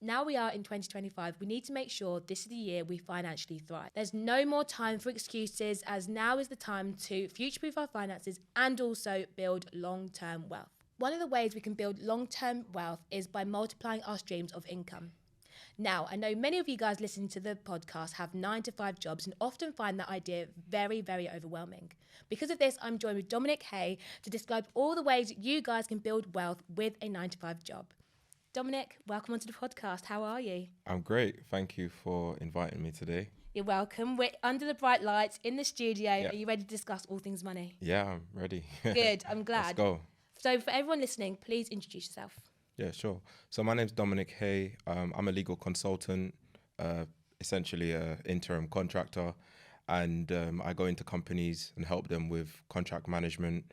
Now we are in 2025, we need to make sure this is the year we financially thrive. There's no more time for excuses, as now is the time to future-proof our finances and also build long-term wealth. One of the ways we can build long-term wealth is by multiplying our streams of income. Now, I know many of you guys listening to the podcast have 9-to-5 jobs and often find that idea very, very overwhelming. Because of this, I'm joined with Dominic Hay to describe all the ways you guys can build wealth with a 9-to-5 job. Dominic, welcome onto the podcast. How are you? I'm great. Thank you for inviting me today. You're welcome. We're under the bright lights in the studio. Yeah. Are you ready to discuss all things money? Yeah, I'm ready. Good. I'm glad. Let's go. So for everyone listening, please introduce yourself. Yeah, sure. So my name's Dominic Hay. I'm a legal consultant, essentially an interim contractor, and I go into companies and help them with contract management,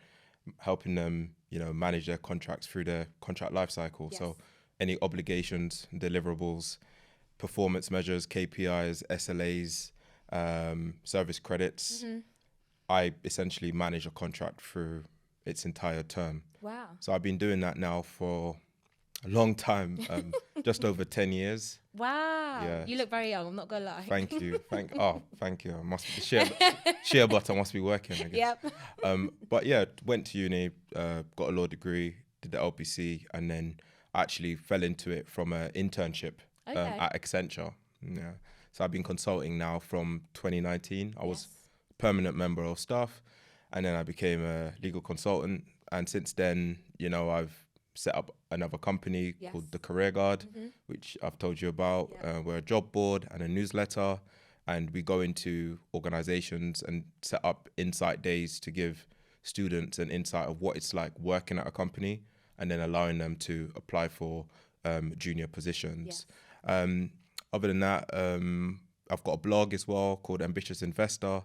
helping them, manage their contracts through their contract life cycle. Yes. So any obligations, deliverables, performance measures, KPIs, SLAs, service credits. Mm-hmm. I essentially manage a contract through its entire term. Wow. So I've been doing that now for a long time, just over 10 years. Wow. Yeah. You look very young, I'm not going to lie. Thank you. Thank you. I must be share butter must be working, I guess. Yep. But yeah, went to uni, got a law degree, did the LPC, and then actually fell into it from an internship at Accenture. Yeah. So I've been consulting now from 2019. I was permanent member of staff, and then I became a legal consultant. And since then, I've set up another company called The Career Guard, which I've told you about. We're a job board and a newsletter, and we go into organizations and set up insight days to give students an insight of what it's like working at a company, and then allowing them to apply for junior positions. Other than that, I've got a blog as well called Ambitious Investor.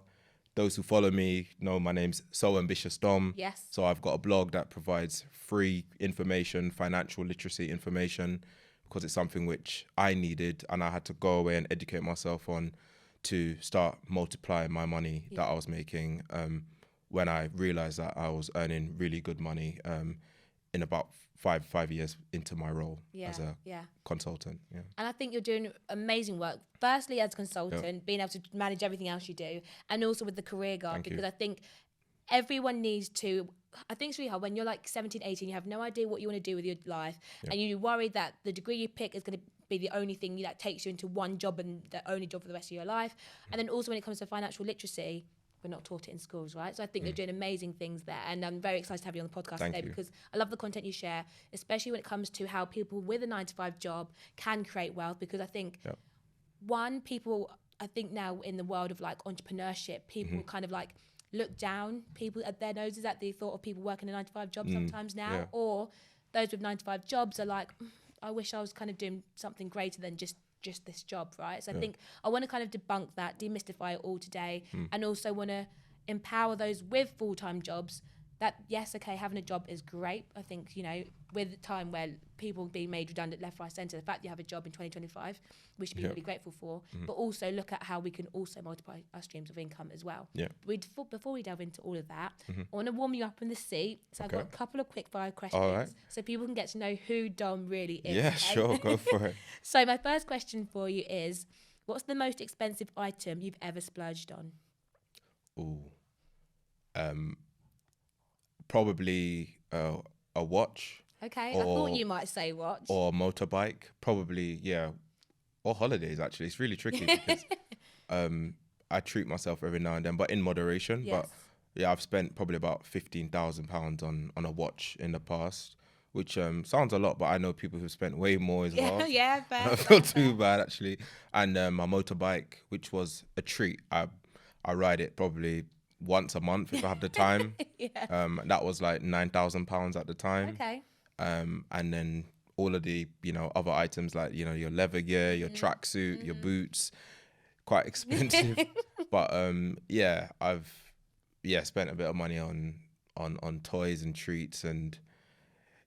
Those who follow me know my name's So Ambitious Dom. Yes. So I've got a blog that provides free information, financial literacy information, because it's something which I needed and I had to go away and educate myself on to start multiplying my money that I was making when I realized that I was earning really good money in about five years into my role as a consultant. Yeah. And I think you're doing amazing work. Firstly, as a consultant, being able to manage everything else you do, and also with the Career Guard, because I think everyone needs to, I think it's really hard when you're like 17, 18, you have no idea what you want to do with your life, and you're worried that the degree you pick is going to be the only thing that takes you into one job and the only job for the rest of your life. And then also when it comes to financial literacy, we're not taught it in schools, right? So I think you're doing amazing things there, and I'm very excited to have you on the podcast today because I love the content you share, especially when it comes to how people with a 9-to-5 job can create wealth. Because I think I think now in the world of like entrepreneurship, people kind of like look down people at their noses at the thought of people working a 9-to-5 job sometimes now, or those with 9-to-5 jobs are like, I wish I was kind of doing something greater than just this job, right? So I think I want to kind of debunk that, demystify it all today, and also want to empower those with full-time jobs that, yes, okay, having a job is great. I think, with the time where people being made redundant left, right, centre, the fact that you have a job in 2025, we should be really grateful for, but also look at how we can also multiply our streams of income as well. Yeah. Before we delve into all of that, I want to warm you up in the seat. So I've got a couple of quick fire questions so people can get to know who Dom really is. Yeah, sure, go for it. So my first question for you is, what's the most expensive item you've ever splurged on? Probably a watch. Okay, I thought you might say watch. Or motorbike, probably, or holidays, actually. It's really tricky because I treat myself every now and then, but in moderation. Yes. But I've spent probably about £15,000 on a watch in the past, which sounds a lot, but I know people who've spent way more as well. Yeah, fair. I don't feel too bad, actually. And my motorbike, which was a treat. I ride it probably once a month if I have the time. That was like £9,000 at the time. Okay. And then all of the other items like your leather gear, your tracksuit, your boots, quite expensive. But I've spent a bit of money on toys and treats, and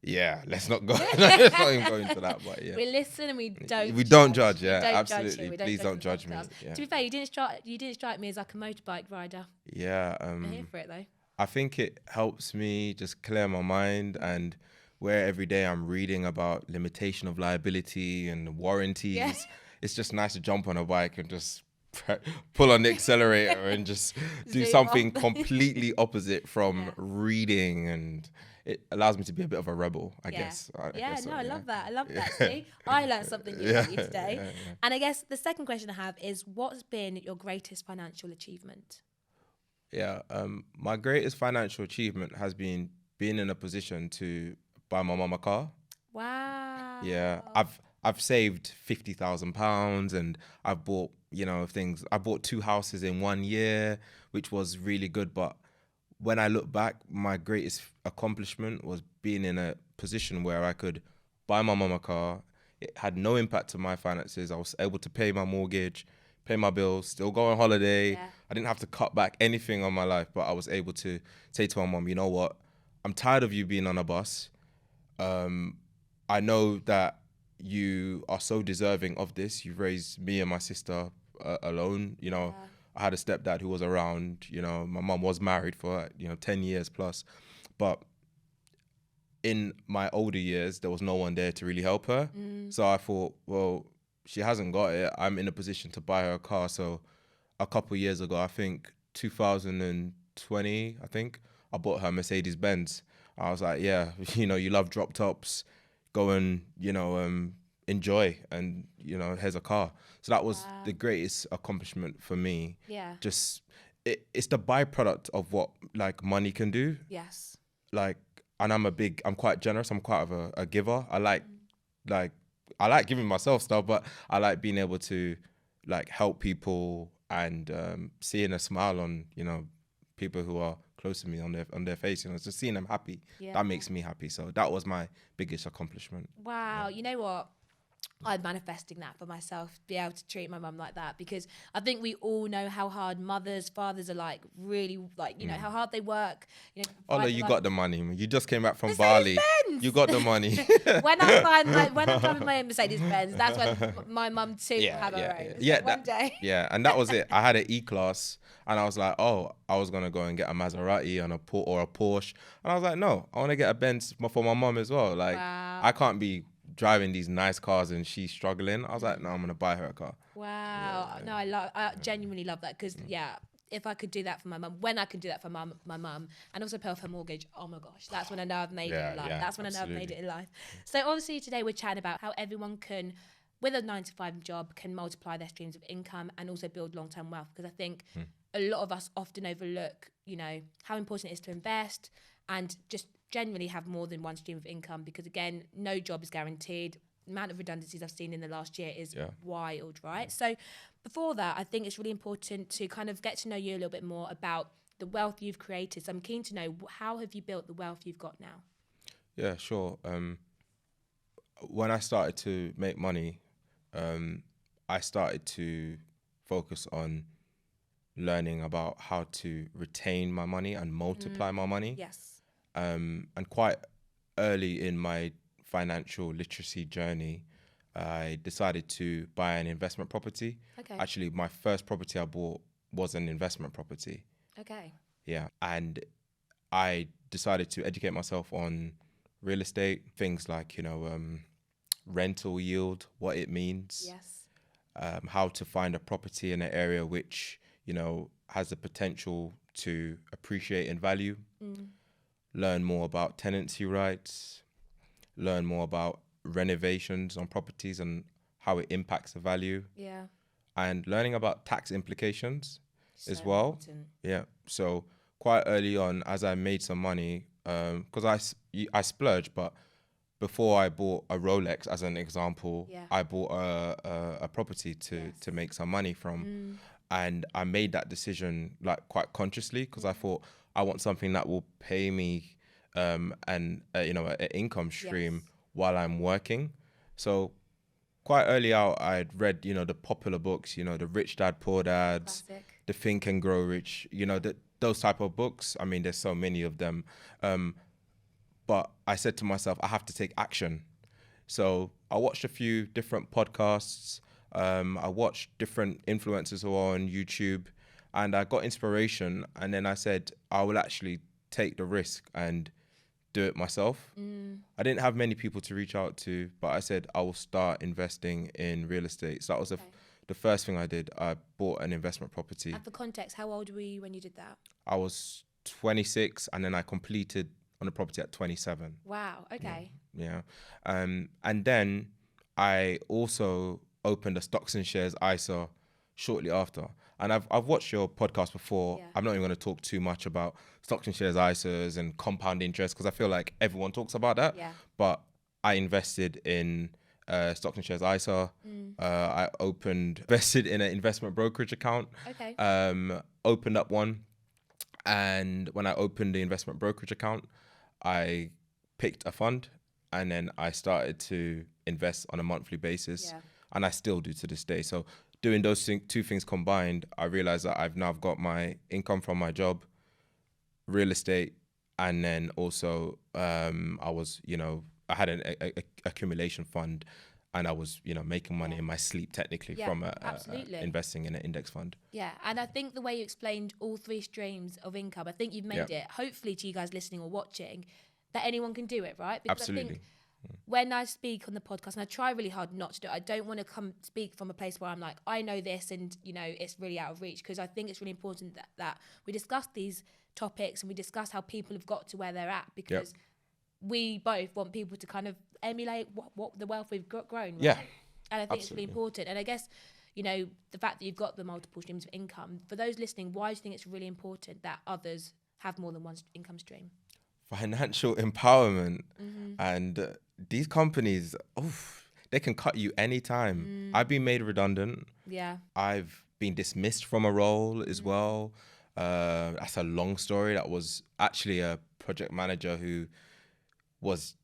let's not go. Let's not even go into that. But we listen and we don't. We don't judge. Yeah, don't absolutely. Judge Please don't judge me. Yeah. To be fair, you didn't strike me as like a motorbike rider. Yeah. I'm here for it though. I think it helps me just clear my mind and where every day I'm reading about limitation of liability and warranties. Yeah. It's just nice to jump on a bike and just pull on the accelerator and just do Zoom something off. completely opposite from Yeah. reading, and it allows me to be a bit of a rebel, I Yeah. guess. I Yeah, guess so, no, I yeah. love that. I love that. Yeah. See, I learned something new Yeah, about you today. yeah. And I guess the second question I have is, what's been your greatest financial achievement? Yeah, my greatest financial achievement has been being in a position to buy my mum a car. Wow. Yeah, I've saved £50,000, and I've bought, things. I bought 2 houses in 1 year, which was really good. But when I look back, my greatest accomplishment was being in a position where I could buy my mum a car. It had no impact on my finances. I was able to pay my mortgage, pay my bills, still go on holiday. Yeah. I didn't have to cut back anything on my life, but I was able to say to my mum, you know what? I'm tired of you being on a bus. I know that you are so deserving of this. You've raised me and my sister alone. I had a stepdad who was around. My mum was married for 10 years plus, but in my older years there was no one there to really help her. So I thought, well, she hasn't got it. I'm in a position to buy her a car. So a couple of years ago, I think 2020, I bought her Mercedes Benz. I was like, yeah, you love drop tops, go and enjoy, and here's a car. So that was the greatest accomplishment for me. Yeah. Just it's the byproduct of what like money can do. Yes. And I'm quite generous. I'm quite of a giver. I like giving myself stuff, but I like being able to like help people and seeing a smile on people who are close to me on their face. Just seeing them happy. Yeah. That makes me happy. So that was my biggest accomplishment. Wow. You know what? I'm manifesting that for myself, to be able to treat my mum like that, because I think we all know how hard mothers, fathers are like, really like, how hard they work. Oh no, you got the money. You just came back from Bali. You got the money. when I'm driving my own Mercedes Benz, that's when my mum too will have her own. Yeah, one day. Yeah, and that was it. I had an E-Class, and I was like, oh, I was gonna go and get a Maserati and or a Porsche, and I was like, no, I want to get a Benz for my mum as well. Like, wow. I can't be driving these nice cars and she's struggling. I was like, no, I'm gonna buy her a car. Wow. No, I genuinely love that, because if I could do that for my mum, when I could do that for my mum, and also pay off her mortgage, oh my gosh, that's when I know I've made it in life. That's when I know I've made it in life. So obviously today we're chatting about how everyone can, with a 9-to-5 job, can multiply their streams of income and also build long-term wealth. Because I think a lot of us often overlook, how important it is to invest and just generally have more than one stream of income, because again, no job is guaranteed. The amount of redundancies I've seen in the last year is wild, right? So before that, I think it's really important to kind of get to know you a little bit more about the wealth you've created. So I'm keen to know, how have you built the wealth you've got now? Yeah, sure. When I started to make money, I started to focus on learning about how to retain my money and multiply my money. Yes. And quite early in my financial literacy journey, I decided to buy an investment property. Okay. Actually, my first property I bought was an investment property. Okay. Yeah. And I decided to educate myself on real estate, things like, rental yield, what it means. Yes. How to find a property in an area which, has the potential to appreciate in value. Learn more about tenancy rights, learn more about renovations on properties and how it impacts the value. Yeah. And learning about tax implications as well. Important. Yeah. So quite early on, as I made some money, because I splurged, but before I bought a Rolex, as an example, I bought a property to make some money from. And I made that decision like quite consciously, because I thought, I want something that will pay me an income stream while I'm working. So quite early out, I'd read, the popular books, the Rich Dad, Poor Dads, Classic. the Think and Grow Rich, those type of books. I mean, there's so many of them. But I said to myself, I have to take action. So I watched a few different podcasts. I watched different influencers who are on YouTube, and I got inspiration. And then I said, I will actually take the risk and do it myself. I didn't have many people to reach out to, but I said I will start investing in real estate. So that was the first thing I did. I bought an investment property. And for context, how old were you when you did that? I was 26, and then I completed on the property at 27. Wow. Okay. Yeah. And then I also opened a stocks and shares ISA shortly after. And I've watched your podcast before. I'm not even going to talk too much about stocks and shares ISAs and compound interest, because I feel like everyone talks about that. Yeah. But I invested in stocks and shares ISA. I invested in an investment brokerage account. Okay. Opened up one. And when I opened the investment brokerage account, I picked a fund, and then I started to invest on a monthly basis. Yeah. And I still do to this day. So doing those two things combined, I realized that I've now got my income from my job, real estate, and then also I was, I had an accumulation fund, and I was, making money in my sleep technically from investing in an index fund. Yeah, and I think the way you explained all three streams of income, I think you've made it, hopefully to you guys listening or watching, that anyone can do it, right? Because Absolutely. I think when I speak on the podcast, and I try really hard not to do it, I don't want to come speak from a place where I'm like, I know this and, it's really out of reach, because I think it's really important that we discuss these topics and we discuss how people have got to where they're at, because we both want people to kind of emulate what the wealth we've grown, right? Yeah. And I think it's really important. And I guess, the fact that you've got the multiple streams of income, for those listening, why do you think it's really important that others have more than one income stream? Financial empowerment. And these companies, they can cut you anytime. I've been made redundant. Yeah. I've been dismissed from a role as well. That's a long story. That was actually a project manager who was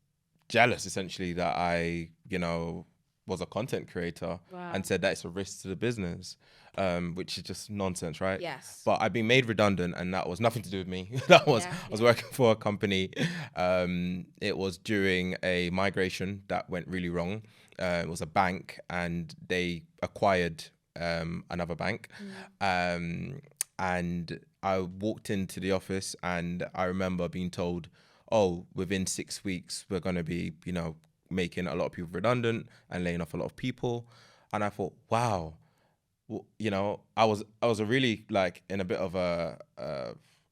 jealous, essentially, that I, was a content creator and said that it's a risk to the business, which is just nonsense, right? Yes. But I've been made redundant, and that was nothing to do with me. I was working for a company. It was during a migration that went really wrong. It was a bank, and they acquired another bank. And I walked into the office, and I remember being told, within 6 weeks, we're going to be, making a lot of people redundant and laying off a lot of people. And I thought, wow, I was really like in a bit of a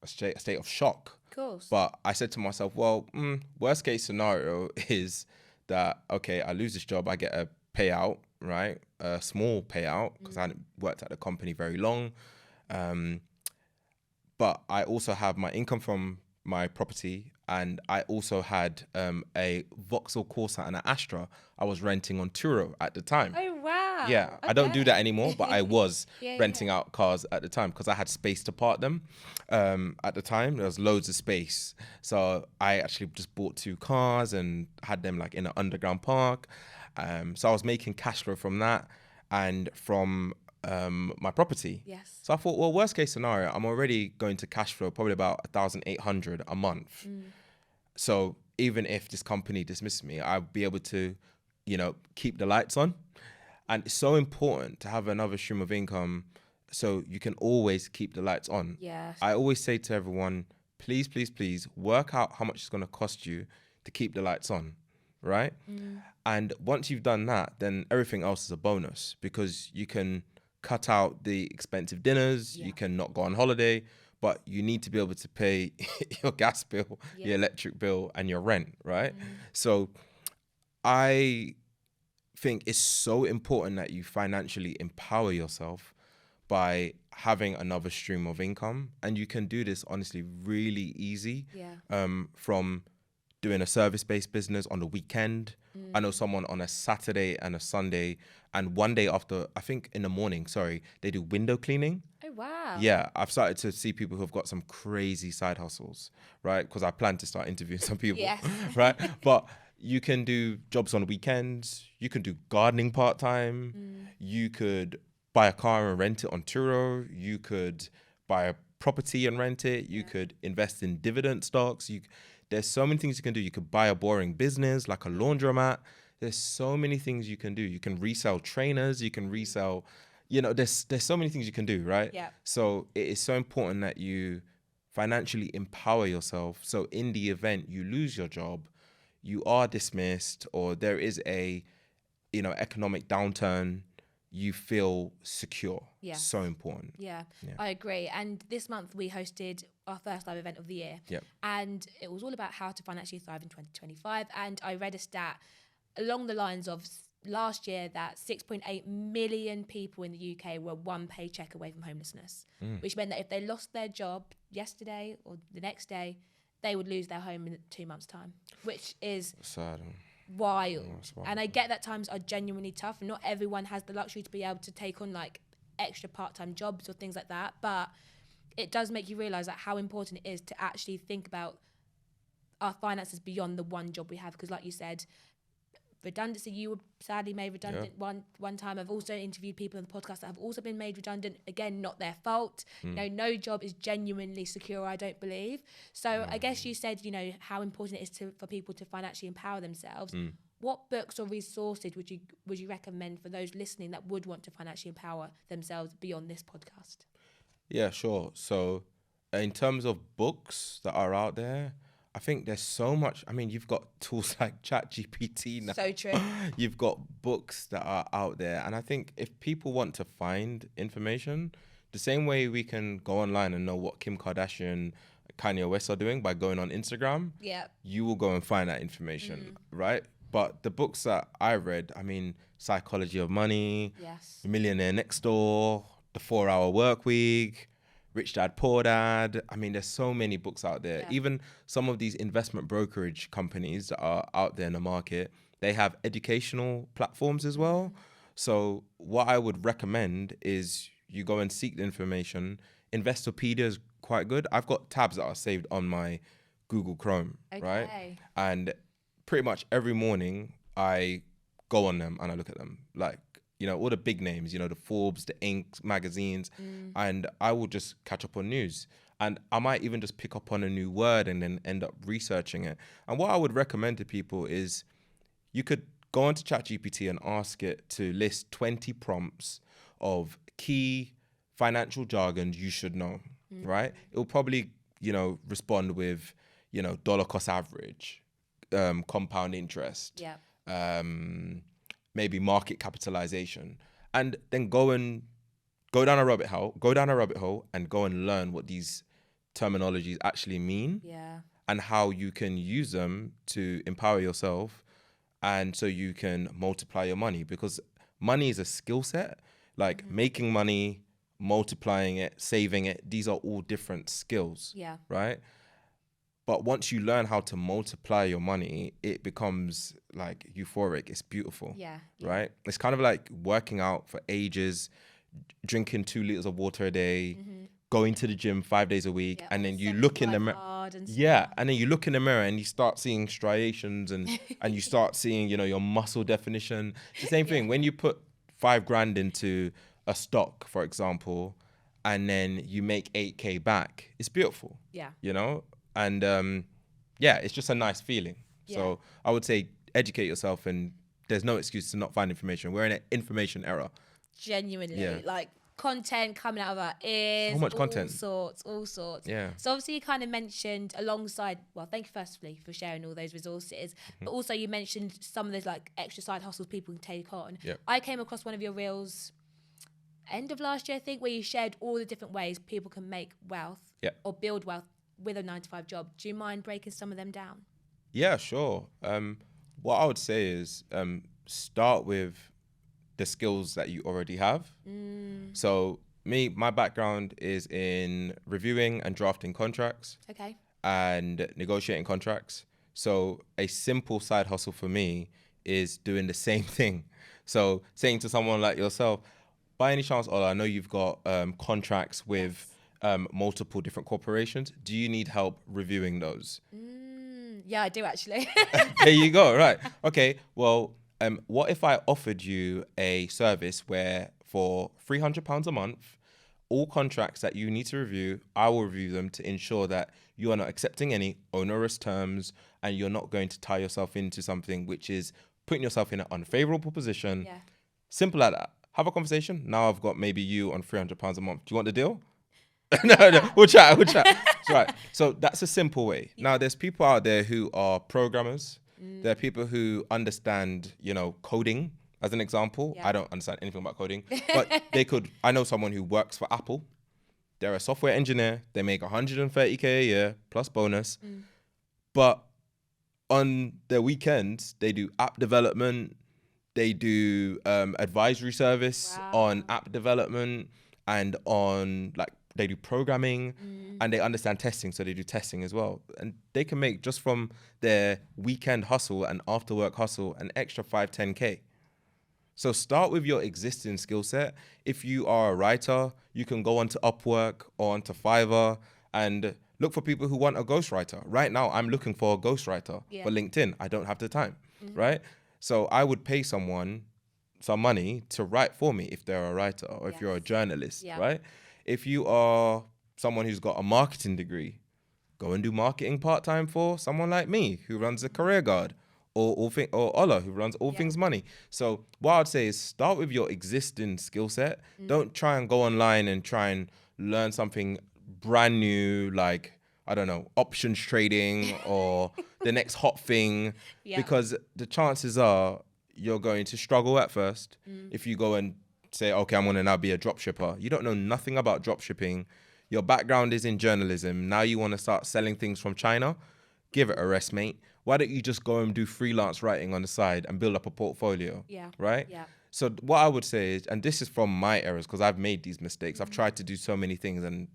state of shock. Of course. But I said to myself, well, worst case scenario is that, okay, I lose this job, I get a payout, right? A small payout, because I hadn't worked at the company very long. But I also have my income from my property, and I also had a Vauxhall Corsa and an Astra I was renting on Turo at the time. Oh, wow. Yeah, okay. I don't do that anymore, but I was renting yeah. out cars at the time because I had space to park them. At the time, there was loads of space. So I actually just bought 2 cars and had them like in an underground park. So I was making cash flow from that and from my property. Yes. So I thought, well, worst case scenario, I'm already going to cash flow probably about 1,800 a month. So even if this company dismisses me, I'll be able to, keep the lights on. And it's so important to have another stream of income so you can always keep the lights on. Yes. I always say to everyone, please, please, please work out how much it's going to cost you to keep the lights on, right? And once you've done that, then everything else is a bonus, because you can cut out the expensive dinners, you can not go on holiday, but you need to be able to pay your gas bill, your electric bill, and your rent, right? So I think it's so important that you financially empower yourself by having another stream of income. And you can do this, honestly, really easy. From doing a service-based business on the weekend. I know someone on a Saturday and a Sunday, and one day after, I think in the morning, they do window cleaning. Oh, wow. Yeah, I've started to see people who've got some crazy side hustles, right? Because I plan to start interviewing some people, right? But you can do jobs on weekends. You can do gardening part-time. You could buy a car and rent it on Turo. You could buy a property and rent it. You could invest in dividend stocks. There's so many things you can do. You could buy a boring business like a laundromat. There's so many things you can do. You can resell trainers. You can resell, there's so many things you can do, right? Yeah. So it is so important that you financially empower yourself. So in the event you lose your job, you are dismissed, or there is a, economic downturn, you feel secure. Yeah. So important. Yeah, I agree. And this month we hosted our first live event of the year. Yep. And it was all about how to financially thrive in 2025. And I read a stat along the lines of last year that 6.8 million people in the UK were one paycheck away from homelessness, which meant that if they lost their job yesterday or the next day, they would lose their home in 2 months' time, which is sad. Wild. And I get that times are genuinely tough, and not everyone has the luxury to be able to take on like extra part-time jobs or things like that, but it does make you realize that how important it is to actually think about our finances beyond the one job we have, because like you said, redundancy, you were sadly made redundant one time. I've also interviewed people on the podcast that have also been made redundant. Again, not their fault. No job is genuinely secure, I don't believe. So I guess you said, how important it is for people to financially empower themselves. What books or resources would you recommend for those listening that would want to financially empower themselves beyond this podcast? Yeah, sure. So in terms of books that are out there, I think there's so much. I mean, you've got tools like ChatGPT now. So true. You've got books that are out there. And I think if people want to find information, the same way we can go online and know what Kim Kardashian, Kanye West are doing by going on Instagram, you will go and find that information, right? But the books that I read, I mean, Psychology of Money, Millionaire Next Door, The 4-Hour Work Week, Rich Dad, Poor Dad. I mean, there's so many books out there. Even some of these investment brokerage companies that are out there in the market, they have educational platforms as well. So what I would recommend is you go and seek the information. Investopedia is quite good. I've got tabs that are saved on my Google Chrome, right? And pretty much every morning I go on them and I look at them. Like, all the big names, the Forbes, the Inc. magazines, and I will just catch up on news. And I might even just pick up on a new word and then end up researching it. And what I would recommend to people is you could go onto ChatGPT and ask it to list 20 prompts of key financial jargon you should know, right? It will probably, respond with, dollar cost average, compound interest, maybe market capitalization, and then go down a rabbit hole and go and learn what these terminologies actually mean and how you can use them to empower yourself, and so you can multiply your money, because money is a skill set. Like making money, multiplying it, saving it, these are all different skills, right? But once you learn how to multiply your money, it becomes like euphoric. It's beautiful, right? It's kind of like working out for ages, drinking 2 liters of water a day, going to the gym 5 days a week, and then you look in the mirror. And then you look in the mirror and you start seeing striations and you start seeing, your muscle definition. It's the same thing. When you put $5,000 into a stock, for example, and then you make 8K back, it's beautiful. And it's just a nice feeling. So I would say educate yourself, and there's no excuse to not find information. We're in an information era. Genuinely, like content coming out of our ears. So much content. All sorts. Yeah. So obviously you kind of mentioned alongside, well, thank you firstly for sharing all those resources, but also you mentioned some of those like extra side hustles people can take on. I came across one of your reels end of last year, I think, where you shared all the different ways people can make wealth or build wealth with a 9-to-5 job. Do you mind breaking some of them down? Yeah, sure. What I would say is start with the skills that you already have. So my background is in reviewing and drafting contracts. And negotiating contracts. So a simple side hustle for me is doing the same thing. So saying to someone like yourself, by any chance, Ola, I know you've got contracts with multiple different corporations. Do you need help reviewing those? Yeah, I do actually. There you go. Right. Okay. Well, what if I offered you a service where for £300 a month, all contracts that you need to review, I will review them to ensure that you are not accepting any onerous terms and you're not going to tie yourself into something which is putting yourself in an unfavorable position. Simple like that. Have a conversation. Now I've got maybe you on £300 a month. Do you want the deal? No, we'll chat. Right. So that's a simple way. Now, there's people out there who are programmers. There are people who understand, coding, as an example. I don't understand anything about coding, but I know someone who works for Apple. They're a software engineer. They make 130K a year plus bonus. But on their weekends, they do app development. They do advisory service on app development and on they do programming and they understand testing. So they do testing as well. And they can make just from their weekend hustle and after work hustle an extra 5-10K. So start with your existing skill set. If you are a writer, you can go onto Upwork or onto Fiverr and look for people who want a ghostwriter. Right now, I'm looking for a ghostwriter for LinkedIn. I don't have the time, right? So I would pay someone some money to write for me if they're a writer or if you're a journalist, right? If you are someone who's got a marketing degree, go and do marketing part-time for someone like me who runs a career guard or Ola who runs all things money. So what I'd say is start with your existing skill set. Don't try and go online and try and learn something brand new like, I don't know, options trading or the next hot thing because the chances are you're going to struggle at first if you go and say, okay, I'm going to now be a drop shipper. You don't know nothing about drop shipping. Your background is in journalism. Now you want to start selling things from China. Give it a rest, mate. Why don't you just go and do freelance writing on the side and build up a portfolio? Right? So what I would say is, and this is from my errors because I've made these mistakes. I've tried to do so many things and,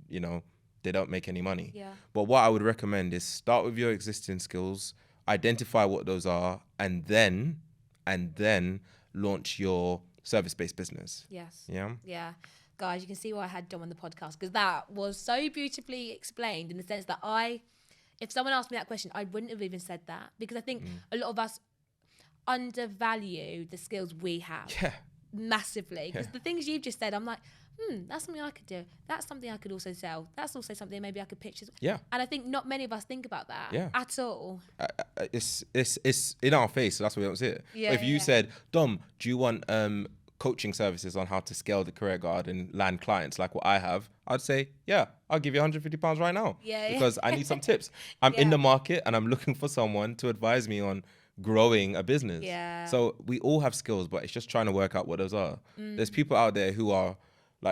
they don't make any money. But what I would recommend is start with your existing skills, identify what those are, and then launch your service-based business. Yeah. Guys, you can see why I had Dom on the podcast because that was so beautifully explained in the sense that if someone asked me that question, I wouldn't have even said that because I think a lot of us undervalue the skills we have massively because the things you've just said, I'm like, that's something I could do. That's something I could also sell. That's also something maybe I could pitch. And I think not many of us think about that at all. It's in our face, so that's why we don't see it. But if you said, Dom, do you want coaching services on how to scale the career guard and land clients like what I have? I'd say, I'll give you £150 right now because I need some tips. I'm in the market and I'm looking for someone to advise me on growing a business. So we all have skills, but it's just trying to work out what those are. There's people out there who are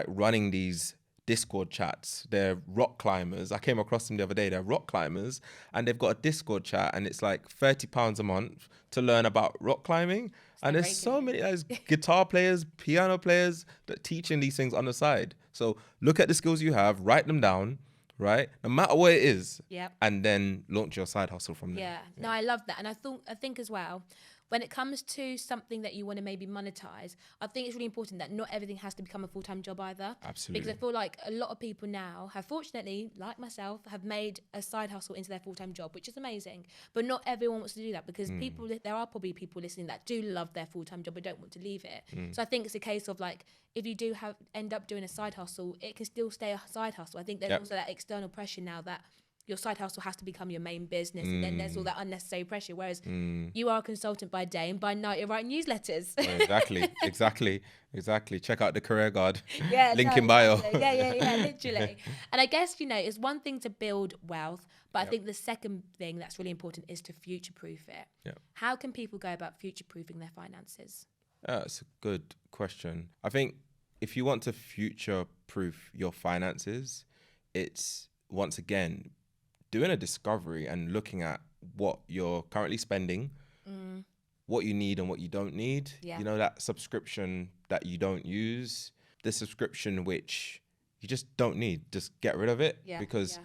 running these Discord chats. They're rock climbers. I came across them the other day. They're rock climbers and they've got a Discord chat and it's like £30 a month to learn about rock climbing. And there's so many guitar players, piano players that teaching these things on the side. So look at the skills you have, write them down, right? No matter what it is, and then launch your side hustle from there. No, I love that. And I think as well, when it comes to something that you want to maybe monetize, I think it's really important that not everything has to become a full-time job either. Absolutely. Because I feel like a lot of people now have, fortunately, like myself, have made a side hustle into their full-time job, which is amazing. But not everyone wants to do that because there are probably people listening that do love their full-time job but don't want to leave it. So I think it's a case of if you do end up doing a side hustle, it can still stay a side hustle. I think there's also that external pressure now that your side hustle has to become your main business and then there's all that unnecessary pressure, whereas you are a consultant by day and by night you're writing newsletters. Exactly. Check out the career guard. Link in bio. Literally. And I guess, it's one thing to build wealth, but I think the second thing that's really important is to future-proof it. How can people go about future-proofing their finances? That's a good question. I think if you want to future-proof your finances, it's, once again, doing a discovery and looking at what you're currently spending, what you need and what you don't need. That subscription that you don't use, the subscription which you just don't need, just get rid of it. Because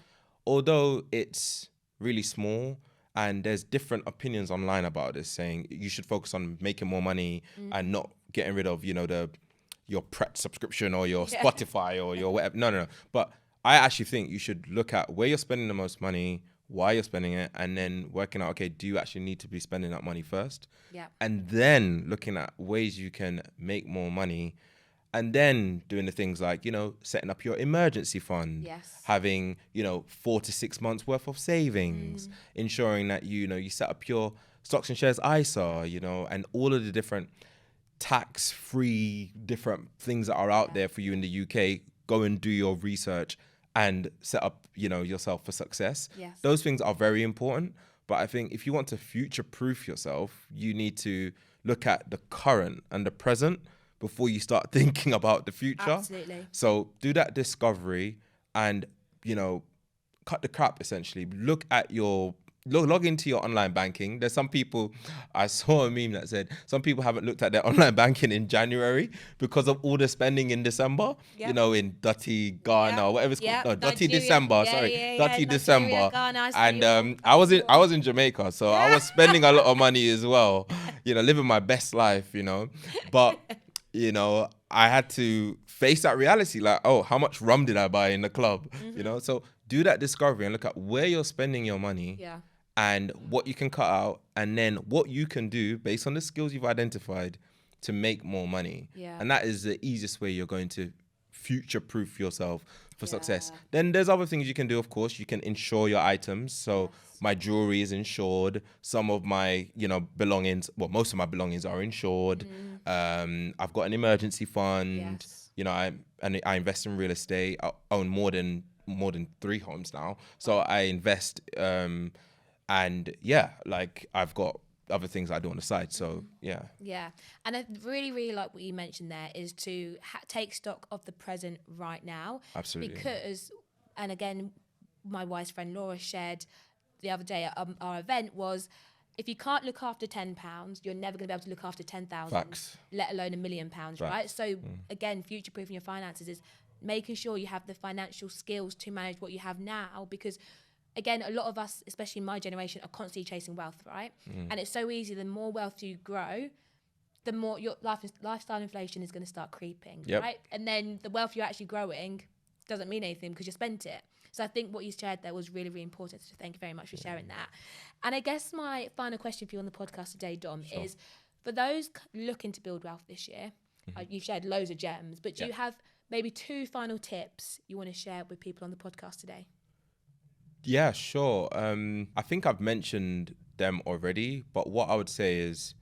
although it's really small and there's different opinions online about this saying you should focus on making more money and not getting rid of, your Pret subscription or your Spotify or your whatever. No. But I actually think you should look at where you're spending the most money, why you're spending it, and then working out, okay, do you actually need to be spending that money first? And then looking at ways you can make more money, and then doing the things like, setting up your emergency fund, having, 4 to 6 months worth of savings, ensuring that, you set up your stocks and shares ISA, and all of the different tax-free different things that are out there for you in the UK. Go and do your research and set up, yourself for success. Yes. Those things are very important. But I think if you want to future-proof yourself, you need to look at the current and the present before you start thinking about the future. Absolutely. So do that discovery and, cut the crap, essentially. Look at log into your online banking. There's some people, I saw a meme that said some people haven't looked at their online banking in January because of all the spending in December, in Dirty Ghana or whatever it's called. No, Dirty December, Dirty December. Ghana, and I was in Jamaica, so I was spending a lot of money as well, living my best life, but I had to face that reality, like, oh, how much rum did I buy in the club? So do that discovery and look at where you're spending your money. Yeah. And what you can cut out, and then what you can do based on the skills you've identified to make more money. Yeah. And that is the easiest way you're going to future-proof yourself for success. Then there's other things you can do, of course. You can insure your items. So my jewelry is insured. Some of my, belongings, well, most of my belongings are insured. I've got an emergency fund. I invest in real estate. I own more than 3 homes now. So I invest, and I've got other things I do on the side. So yeah. And I really, really like what you mentioned there is to take stock of the present right now. Absolutely. Because, and again, my wife's friend Laura shared the other day at our event was, if you can't look after £10, you're never going to be able to look after 10,000, let alone £1 million, right? So again, future-proofing your finances is making sure you have the financial skills to manage what you have now, because again, a lot of us, especially my generation, are constantly chasing wealth, right? And it's so easy. The more wealth you grow, the more your lifestyle inflation is going to start creeping, right? And then the wealth you're actually growing doesn't mean anything because you spent it. So I think what you shared there was really, really important. So thank you very much for sharing that. And I guess my final question for you on the podcast today, Dom, is for those looking to build wealth this year, you've shared loads of gems, but do you have maybe 2 final tips you want to share with people on the podcast today? Yeah, sure. I think I've mentioned them already, but what I would say is,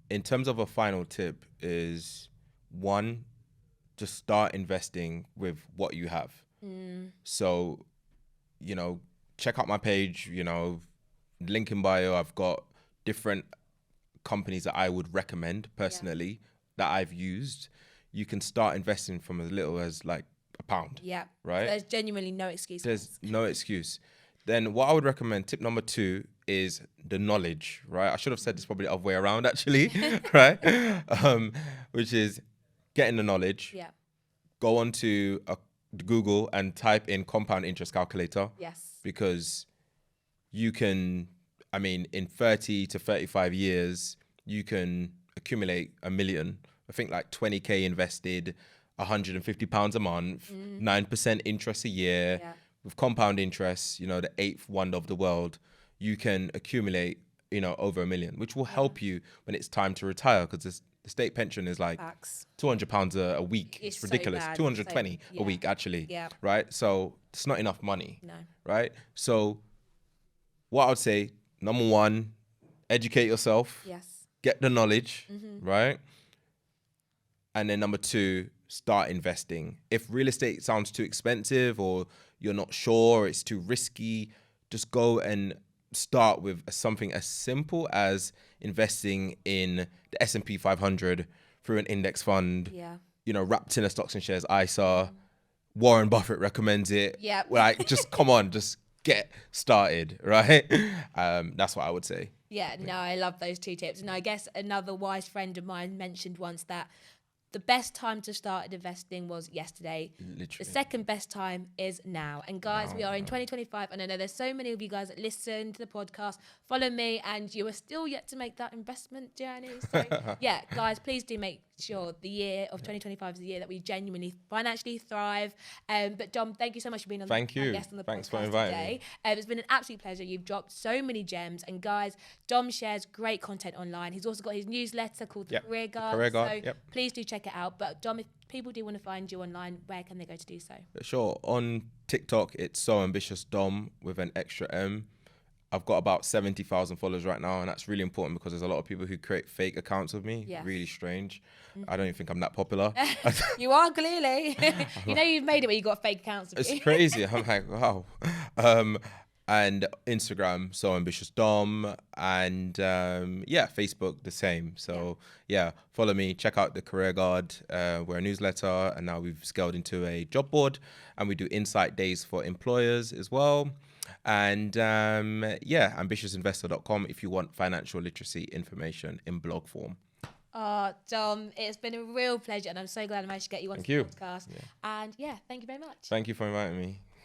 in terms of a final tip, is 1, just start investing with what you have. So, check out my page, link in bio. I've got different companies that I would recommend personally that I've used. You can start investing from as little as like £1. Yeah. Right. There's genuinely no excuse. There's no excuse. Then what I would recommend, tip number 2, is the knowledge, right? I should have said this probably the other way around, actually, right? Which is getting the knowledge. Yeah. Go onto Google and type in compound interest calculator. Yes. Because you can, in 30 to 35 years, you can accumulate $1 million. I think like 20K invested, £150 a month, 9% interest a year. Yeah. With compound interest, the 8th wonder of the world, you can accumulate, over $1 million, which will help you when it's time to retire, because the state pension is like £200 a week. It's ridiculous. So 220 a week, actually. Yeah. Right? So it's not enough money. No. Right? So what I would say, number 1, educate yourself. Yes. Get the knowledge, right? And then number 2, start investing. If real estate sounds too expensive or you're not sure, it's too risky, just go and start with something as simple as investing in the S&P 500 through an index fund, wrapped in a stocks and shares ISA. Warren Buffett recommends it. Yeah. Like, just come on, just get started, right? That's what I would say. Yeah, no, I love those 2 tips. And I guess another wise friend of mine mentioned once that the best time to start investing was yesterday. Literally. The second best time is now. And guys, we are in 2025. And I know there's so many of you guys that listen to the podcast, follow me, and you are still yet to make that investment journey. So yeah, guys, please do make sure the year of 2025 is the year that we genuinely financially thrive. But Dom, thank you so much for being on the guest on the Thanks podcast for inviting today. It's been an absolute pleasure. You've dropped so many gems. And guys, Dom shares great content online. He's also got his newsletter called The Career Guard. So please do check it out. But Dom, if people do want to find you online, where can they go to do so? Sure. On TikTok, it's So Ambitious Dom with an extra M. I've got about 70,000 followers right now, and that's really important because there's a lot of people who create fake accounts of me. Yes. Really strange. I don't even think I'm that popular. You are clearly. You know you've made it where you got fake accounts of It's you. crazy. I'm like, wow. And Instagram, So Ambitious Dom, and Facebook the same. So follow me, check out the Career Guard. We're a newsletter, and now we've scaled into a job board, and we do insight days for employers as well. And ambitiousinvestor.com if you want financial literacy information in blog form. Dom, it's been a real pleasure, and I'm so glad I managed to get you on the podcast. And thank you very much. Thank you for inviting me.